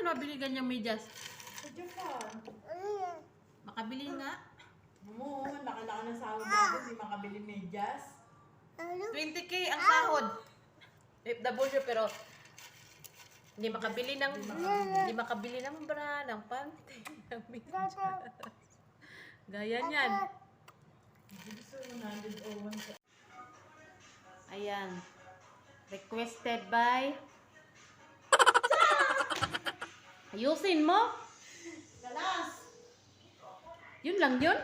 nabili ganyang medyas? Sa Japan. Makabili nga. Oo, nakalaki ng sahod natin, hindi makabili medyas. 20K ang sahod. FW pero hindi makabili ng bra, ng panty, ng medyas. Gaya niyan. Gusto 101. Ayan. Requested by... Ayusin mo? Galas! Yun lang yun?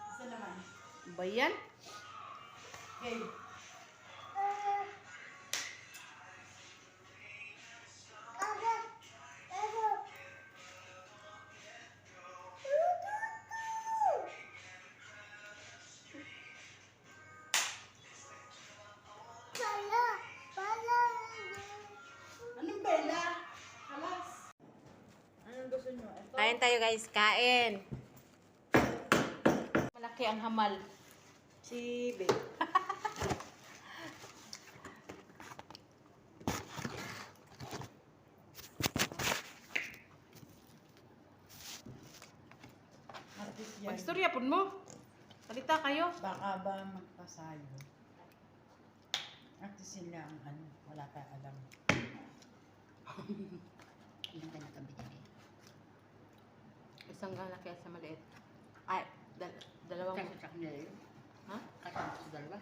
Isa naman. Ba yan? Okay. Anong bela? Galas! Anong gusto nyo? Ito? Kain tayo guys, kain. Malaki ang hamal. Si Be. Artist yan. Magstorya po mo. Salita kayo. Baka ba magpasayo? Artist sila ang ano, wala tayo alam. Ilang tayo nakabigyan eh. Isang lalaki at sa maliit. Ay, dalawang... Kasi sa kanila yun. Ha? Kasi sa dalawa.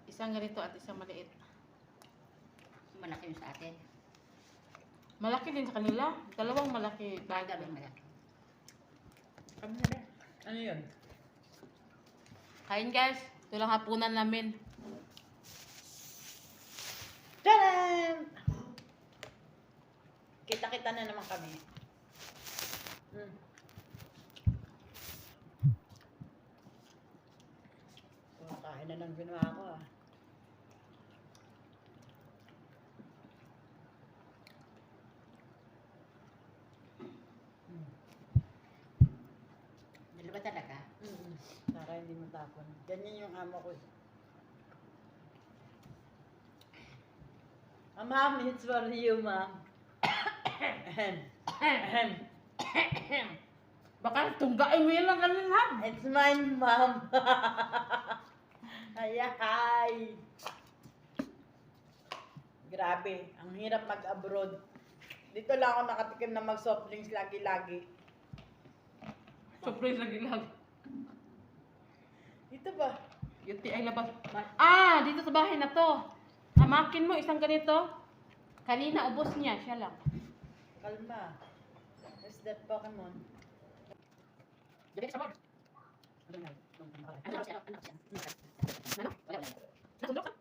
Isang ganito at isang maliit. Malaki yun sa atin. Malaki din sa kanila. Dalawang malaki. Baga ba malaki? Kami na. Ano yun? Kain guys. Ito lang hapunan namin. Tadam! Kita-kita na naman kami. Kumakain na ng ginawa ko ah. Dalawa talaga? Para hindi matapon. Ganyan yung amo ko eh. Ma'am, it's for you, ma'am. Baka tunggain mo yun lang kanina. It's mine, ma'am. Ay, hi. Grabe, ang hirap mag-abroad. Dito lang ako nakatikim na mag-soft drinks lagi-lagi. Surprise lagi lang. Dito ba? Yung ay labas. Ah, dito sa bahay na to. Hamakin mo isang ganito. Kanina ubos niya, siya lang. Kalma. Where's that Pokemon? Gabi sa board. Ano na? Ano? Wala. Nasundok ka?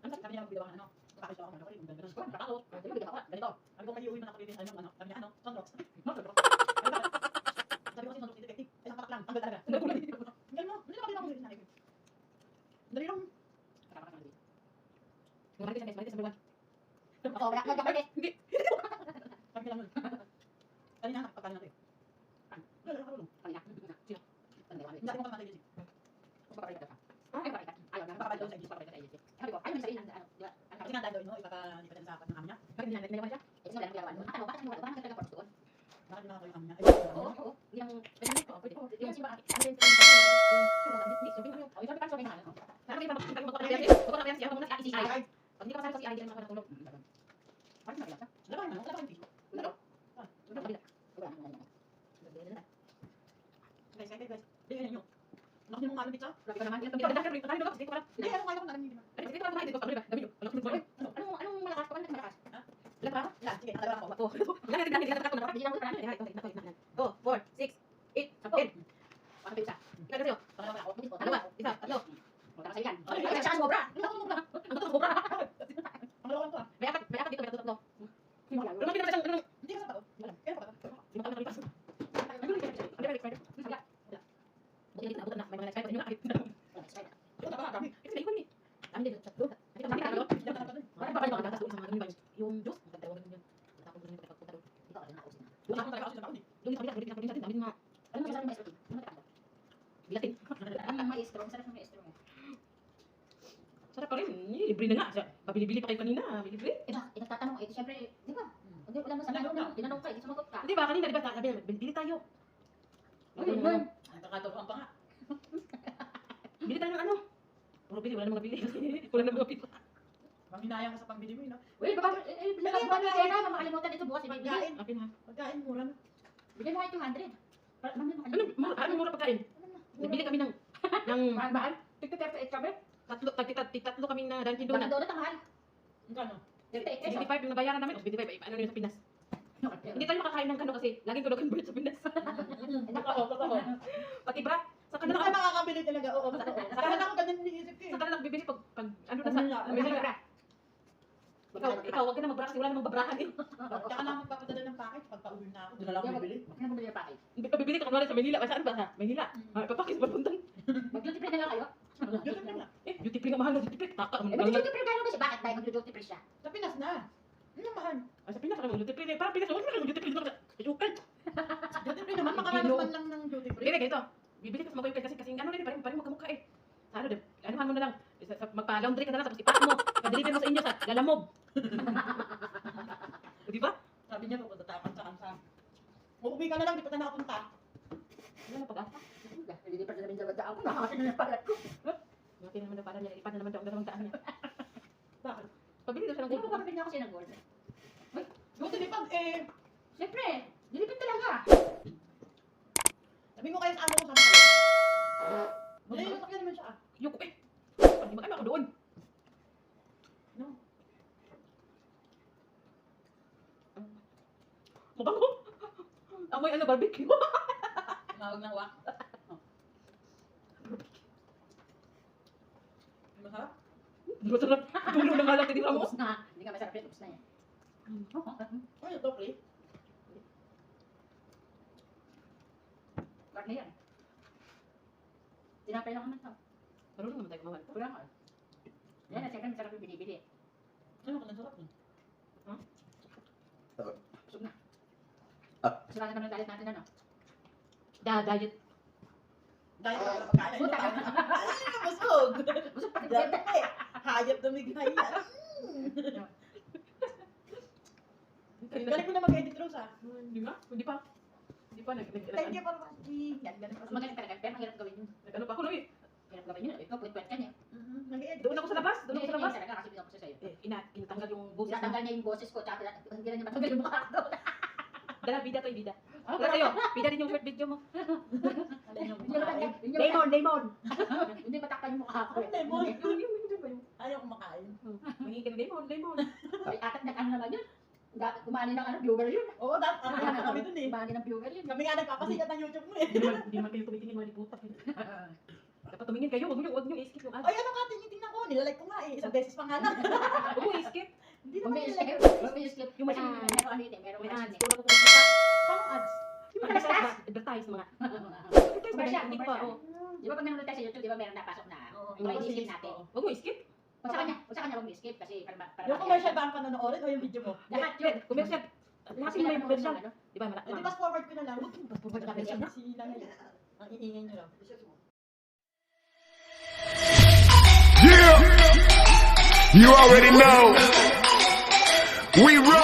Ano sabi niya magbidaw ano? Pakita ako ano ko yung ganda ng score. Bakalo. Ganito. Ano kung kayo uwi mo na kapilin ano? Sabi niya ano? Sunrocks. Sunrocks. Sabi ko kasi Sunrocks detective. Ay nakapak lang. Ang ganda talaga. Ang galing mo. Hindi na kapilin ako ulit na. Dali lang. Marites sa buwan. Ako, wala. Hindi. Sabi lang nun. Dali na nakapakali natin. Wala lang ako. Kanina. Sino? Hindi ako makamatay din. Ayaw na. Baka daw sa English. Sabi ko, ayaw mo sabihin na, di ba? Kasi nga dahil daw ino, ipapalitan sa akin ng amo niya. Bakit hindi natin siya? Eh, wala nang ginagawa. Ano, bakit wala ka talaga doon? Bakit di nakakayo ang amo niya? Oo. Yung Pwede. yung simba. Ay, Pag hindi ka masama sa CI, hindi naman makatulog. Bakit nakilala ka? wala ba naman? Wala ba yung fish? Wala. Ah, Wala. guys, guys. Bigyan niyo. Laki mo nga ng pizza. Grabe ka naman. Hindi ko alam. Hindi ko alam. Hindi, ano kaya ko na rin. Anong malakas pa? Anong malakas? Ilan pa? Ilan? Sige, nakalawa ako. Two. Ilan? Bigyan mo sa parang. 2, 4, 6, 8, 10. Bakit pizza? Ilan ka sa'yo? Pangalawa ako. Dalawa, isa, tatlo. Tapos yan. Ay, Ay, siya sumobra. Ang totoo, sobra. Pangalawa ko ah. May apat dito, may tatlo. Hindi mo alam. Pero makita mo siyang, Hindi ka sa tao. Kaya pa ba? hindi mo kami nakalipas. Hindi pa expired. Buti dito nabutan na. May mga expired, hindi nyo nakakit. Wala, expired na. Ito ba? Dami. Ito na ikon ni. Dami din sa doon. Nakita mo nakita mo? Diyan ka na doon. Bakit pa kayo makatas doon sa mga ganun ba? Yung juice, magdadawag ganun yun. Tapos ganun yung pagpunta doon. Ito ka rin ako sina. Doon ako talaga ako sa tao ni. Doon sa kabila, bulitin sa atin, dami mga Ano mo sa maestro? Ano ka? bilatin. Ang maestro, sarap ng maestro mo. Sarap pa rin. Libre na nga. Pabili-bili pa kayo kanina. Libre. Ito, tatanong, ito siya sabi niya, bili tayo. Uy, yun. Ang kakaturuan pa nga. Bili tayo ng ano? Puro bili, wala namang bili. Wala namang bili. Manghinayang ka sa pambili mo, no? Uy, baka, lagyan mo ni Sena, makalimutan ito bukas. Pagkain. Akin ha. Pagkain, mura na. Bigyan mo kayo 200. Mami mo Ano, ano mura pagkain? Bili kami ng Mahal? Tigto-38 kami? tatlo kami na Dunkin Bakit Donut. donut ang mahal? Magkano? 38 pesos. 55 yung nabayaran namin. O 55, ano yun sa Pinas. Hindi tayo makakain ng kano kasi laging kino-convert sa Pinas. Totoo. Pati ba? Sa Hindi kanila tayo makakabili talaga. Oo, totoo. Kaya ako ganun iniisip ko eh. sa kanila bibili pag ano na Ano nga, sa may halera. Ikaw, wag ka na magbara kasi wala namang babrahan eh. Tsaka na magpapadala ng package. Pag pauwi na ako, doon na lang ako bibili. Ano mo bili yung package? Hindi pa bibili ka kunwari sa Maynila. Saan ba? Sa Maynila. Papakis ba puntan? Mag-duty free na lang kayo? Duty free na. Eh, duty free nga mahal na duty free. Taka. Mag-duty free kayo kasi bakit dahil mag-duty free siya? Sa Pinas na. Ano ang mahal? Sa Pinas ka duty free. Parang Pinas, huwag ka duty free. Ayukan. Duty free naman. Makaranas man lang ng duty free. Hindi, ganito. Bibili ka sa mga kasi ano rin, parang magkamukha eh. Sa ano, anuhan mo na lang. Magpa-laundry ka na lang, tapos ipak mo. Padeliver mo sa inyo sa Lalamove. Di ba? Sabi niya, pupunta tayo kansa-kansa. Uuwi ka na lang, di pa tayo nakapunta. Wala na pag-asa. Hindi pa namin dalawa ako, nakakasin na yung palat ko. Mati naman na parang niya, ilipat na naman daw ang dalawang daan niya. Bakit? Pabili daw siya ng Hindi mo gold. kapatid niya kasi ng gold. Buti di pag Siyempre, dilipid talaga. sabi mo kayo sa ano ko sabi ko. Hindi, masakyan naman siya. Yuko eh. Hindi magkano ako doon. No. Mabango. Amoy ano, barbecue. Tumawag ng wak. Masarap? Di ba sarap? Tulog na nga lang, tinira mo. Ubus na. Hindi ka masarap yun, ubus na yan. Ano ito, pre? Bakit na yan? Tinapay lang naman ito. Marunong naman tayo kumawal. Wala ka. Yan, at siyempre masarap yung binibili. Ano ka nasarap niya? Busog na. Sila na naman ang diet natin, ano? Diet. Dahil ka na pagkain. Puta ka. Busog! Busog pati Dahil benta. eh. Hayop na may gaya. Galing ko na mag-edit, Rose, ah. Hindi ba? Hindi pa. Hindi pa. Thank you for watching. Yan, ganun. Magaling talaga. Pero mahirap gawin yun. Ano pa ako lang eh. Hirap gawin yun. Ikaw, puwet-puwet ka niya. Nag-edit. Doon ako sa labas. Doon ako sa labas. Talaga kasi binako siya sa'yo. Kinatanggal yung boses. Tinatanggal niya yung boses ko, tsaka hindi na niya matanggal yung mukha ko. Dala, bida to, bida. Wala sa'yo. Bida din yung short video mo. Alin yung Hindi matanggal. kumakain? Lemon, lemon. Hindi matakpan yung mukha ko. Ano lemon? Yung. Ayaw kumakain. Mahingi ka ng lemon, lemon. Ay, atat na ano naman yun. Dapat kumani ng ano, viewer yun. Oo, dapat ano kami dun eh. Kumani ng viewer yun. Kami nga nagpapasikat ng YouTube mo eh. Hindi man kayo tumitingin mga liputak. Dapat tumingin kayo. Huwag nyo i-skip yung ads. Ay, ano ka, tinitingnan ko. Nilalike ko nga eh. Isang beses pa nga lang. Huwag mo i-skip. Hindi naman Umiiskip. nilalike. Umiiskip. Yung May machine. meron ano yun eh. Meron May machine ads. eh. Puro ako kumikita. Paano ads? Yung Mga tas-tas. advertise mga. Commercial, Hindi ko pa. commercial. Di ba pag nanonood tayo sa YouTube, di ba meron napasok na? Oo, Yung i-skip natin. Huwag mo i-skip. Kung sa kanya huwag i-skip kasi para Yung commercial ba ang panonoorin o yung video mo? Lahat Hindi, yun. commercial. Lahat sila may commercial. Ano? Di ba? Eh, di fast forward ko na lang. Fast forward na commercial na. Sila na yun. Ang iingay nyo lang. Yeah, you already know. We run.